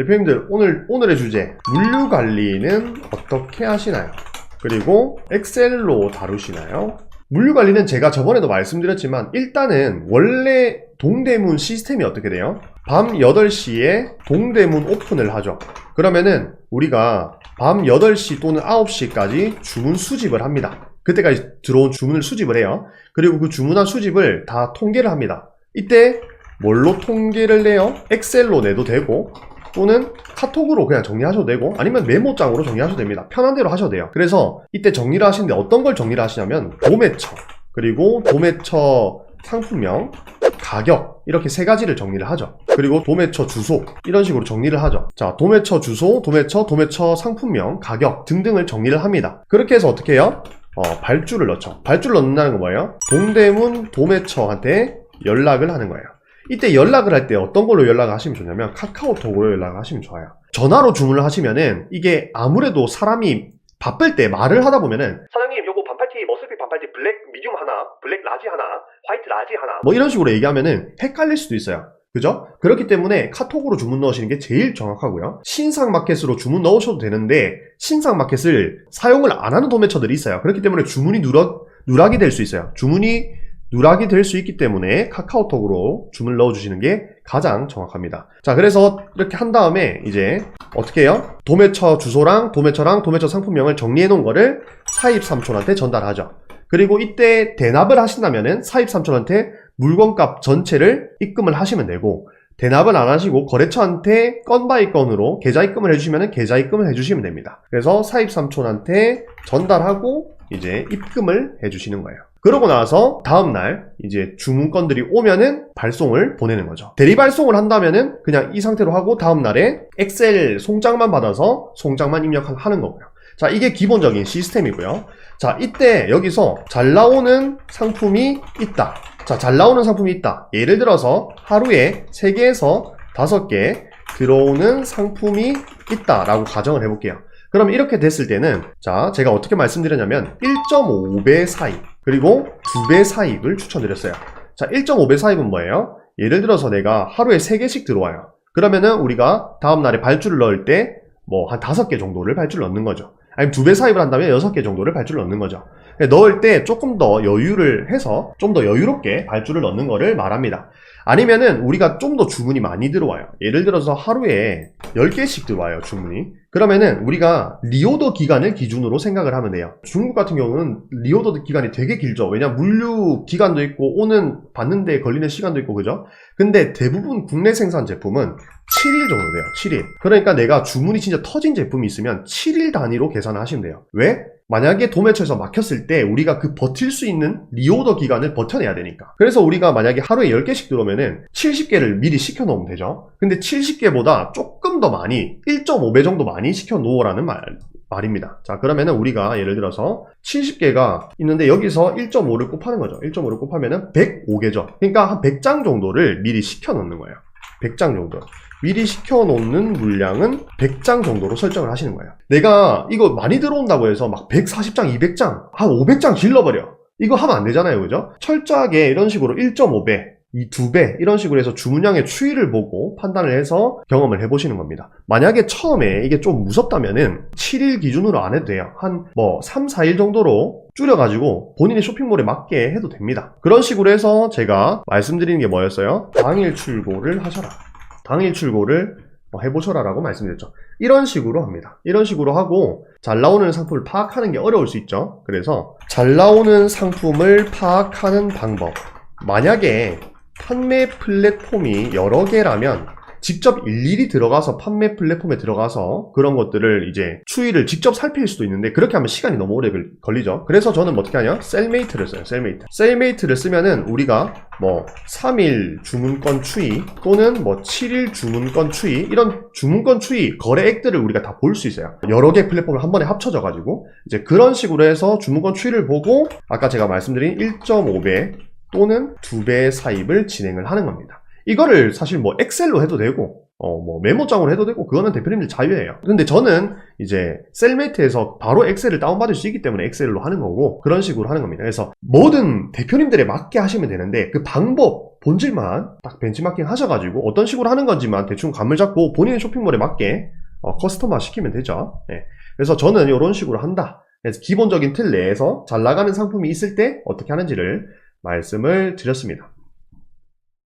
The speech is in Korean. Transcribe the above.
대표님들 오늘의 주제 물류 관리는 어떻게 하시나요? 그리고 엑셀로 다루시나요? 물류 관리는 제가 저번에도 말씀드렸지만 일단은 원래 동대문 시스템이 어떻게 돼요? 밤 8시에 동대문 오픈을 하죠. 그러면은 우리가 밤 8시 또는 9시까지 주문 수집을 합니다. 그때까지 들어온 주문을 수집을 해요. 그리고 그 주문한 수집을 다 통계를 합니다. 이때 뭘로 통계를 내요? 엑셀로 내도 되고 또는 카톡으로 그냥 정리하셔도 되고 아니면 메모장으로 정리하셔도 됩니다. 편한 대로 하셔도 돼요. 그래서 이때 정리를 하시는데 어떤 걸 정리를 하시냐면 도매처, 그리고 도매처 상품명, 가격 이렇게 세 가지를 정리를 하죠. 그리고 도매처 주소 이런 식으로 정리를 하죠. 자, 도매처 주소, 도매처 상품명, 가격 등등을 정리를 합니다. 그렇게 해서 어떻게 해요? 발주를 넣죠. 발주를 넣는다는 건 뭐예요? 동대문 도매처한테 연락을 하는 거예요. 이때 연락을 할 때 어떤 걸로 연락을 하시면 좋냐면 카카오톡으로 연락을 하시면 좋아요. 전화로 주문을 하시면은 이게 아무래도 사람이 바쁠 때 말을 하다 보면은 사장님 요거 반팔티 머슬핏 반팔티 블랙 미디움 하나, 블랙 라지 하나, 화이트 라지 하나 뭐 이런 식으로 얘기하면은 헷갈릴 수도 있어요. 그죠? 그렇기 때문에 카톡으로 주문 넣으시는 게 제일 정확하고요. 신상마켓으로 주문 넣으셔도 되는데 신상마켓을 사용을 안 하는 도매처들이 있어요. 그렇기 때문에 주문이 누락이 될 수 있어요. 주문이 누락이 될 수 있기 때문에 카카오톡으로 주문을 넣어주시는 게 가장 정확합니다. 자, 그래서 이렇게 한 다음에 이제 어떻게 해요? 도매처 주소랑 도매처 상품명을 정리해 놓은 거를 사입삼촌한테 전달하죠. 그리고 이때 대납을 하신다면은 사입삼촌한테 물건값 전체를 입금을 하시면 되고, 대납은 안 하시고 거래처한테 건 바이 건으로 계좌 입금을 해주시면 계좌 입금을 해주시면 됩니다. 그래서 사입삼촌한테 전달하고 이제 입금을 해주시는 거예요. 그러고 나서 다음날 이제 주문건들이 오면은 발송을 보내는 거죠. 대리 발송을 한다면은 그냥 이 상태로 하고 다음날에 엑셀 송장만 받아서 송장만 입력하는 거고요. 자, 이게 기본적인 시스템이고요. 자, 이때 여기서 잘 나오는 상품이 있다. 자, 잘 나오는 상품이 있다. 예를 들어서 하루에 3개에서 5개 들어오는 상품이 있다라고 가정을 해볼게요. 그럼 이렇게 됐을 때는 자, 제가 어떻게 말씀드렸냐면 1.5배 사입 그리고 2배 사입을 추천드렸어요. 자, 1.5배 사입은 뭐예요? 예를 들어서 내가 하루에 3개씩 들어와요. 그러면은 우리가 다음날에 발주를 넣을 때 뭐 한 5개 정도를 발주를 넣는 거죠. 아니면 2배 사입을 한다면 6개 정도를 발주를 넣는 거죠. 넣을 때 조금 더 여유를 해서 좀 더 여유롭게 발주를 넣는 거를 말합니다. 아니면은 우리가 좀 더 주문이 많이 들어와요. 예를 들어서 하루에 10개씩 들어와요, 주문이. 그러면은 우리가 리오더 기간을 기준으로 생각을 하면 돼요. 중국 같은 경우는 리오더 기간이 되게 길죠. 왜냐면 물류 기간도 있고 받는데 걸리는 시간도 있고, 그죠? 근데 대부분 국내 생산 제품은 7일 정도 돼요. 7일. 그러니까 내가 주문이 진짜 터진 제품이 있으면 7일 단위로 계산을 하시면 돼요. 왜? 만약에 도매처에서 막혔을 때 우리가 그 버틸 수 있는 리오더 기간을 버텨내야 되니까. 그래서 우리가 만약에 하루에 10개씩 들어오면은 70개를 미리 시켜 놓으면 되죠. 근데 70개보다 조금 더 많이 1.5배 정도 많이 시켜 놓으라는 말입니다. 자, 그러면은 우리가 예를 들어서 70개가 있는데 여기서 1.5를 곱하는 거죠. 1.5를 곱하면은 105개죠. 그러니까 한 100장 정도를 미리 시켜 놓는 거예요. 100장 정도. 미리 시켜놓는 물량은 100장 정도로 설정을 하시는 거예요. 내가 이거 많이 들어온다고 해서 막 140장, 200장, 한 500장 질러버려. 이거 하면 안 되잖아요. 그죠? 철저하게 이런 식으로 1.5배, 2배 이런 식으로 해서 주문량의 추이를 보고 판단을 해서 경험을 해보시는 겁니다. 만약에 처음에 이게 좀 무섭다면은 7일 기준으로 안 해도 돼요. 한 3, 4일 정도로 줄여가지고 본인의 쇼핑몰에 맞게 해도 됩니다. 그런 식으로 해서 제가 말씀드리는 게 뭐였어요? 당일 출고를 하셔라. 당일 출고를 해보셔라 라고 말씀드렸죠. 이런 식으로 합니다. 이런 식으로 하고 잘 나오는 상품을 파악하는 게 어려울 수 있죠. 그래서 잘 나오는 상품을 파악하는 방법, 만약에 판매 플랫폼이 여러 개라면 직접 일일이 들어가서 판매 플랫폼에 들어가서 그런 것들을 이제 추이를 직접 살필 수도 있는데 그렇게 하면 시간이 너무 오래 걸리죠. 그래서 저는 어떻게 하냐? 셀메이트를 써요. 셀메이트를 쓰면은 우리가 3일 주문건 추이 또는 7일 주문건 추이, 이런 주문건 추이 거래액들을 우리가 다 볼 수 있어요. 여러 개 플랫폼을 한 번에 합쳐져 가지고 이제 그런 식으로 해서 주문건 추이를 보고 아까 제가 말씀드린 1.5배 또는 2배 사입을 진행을 하는 겁니다. 이거를 사실 엑셀로 해도 되고 뭐 메모장으로 해도 되고 그거는 대표님들 자유예요. 근데 저는 이제 셀메이트에서 바로 엑셀을 다운받을 수 있기 때문에 엑셀로 하는 거고 그런 식으로 하는 겁니다. 그래서 뭐든 대표님들에 맞게 하시면 되는데 그 방법 본질만 딱 벤치마킹 하셔가지고 어떤 식으로 하는 건지만 대충 감을 잡고 본인의 쇼핑몰에 맞게 커스터마 시키면 되죠. 네. 그래서 저는 이런 식으로 한다. 그래서 기본적인 틀 내에서 잘 나가는 상품이 있을 때 어떻게 하는지를 말씀을 드렸습니다.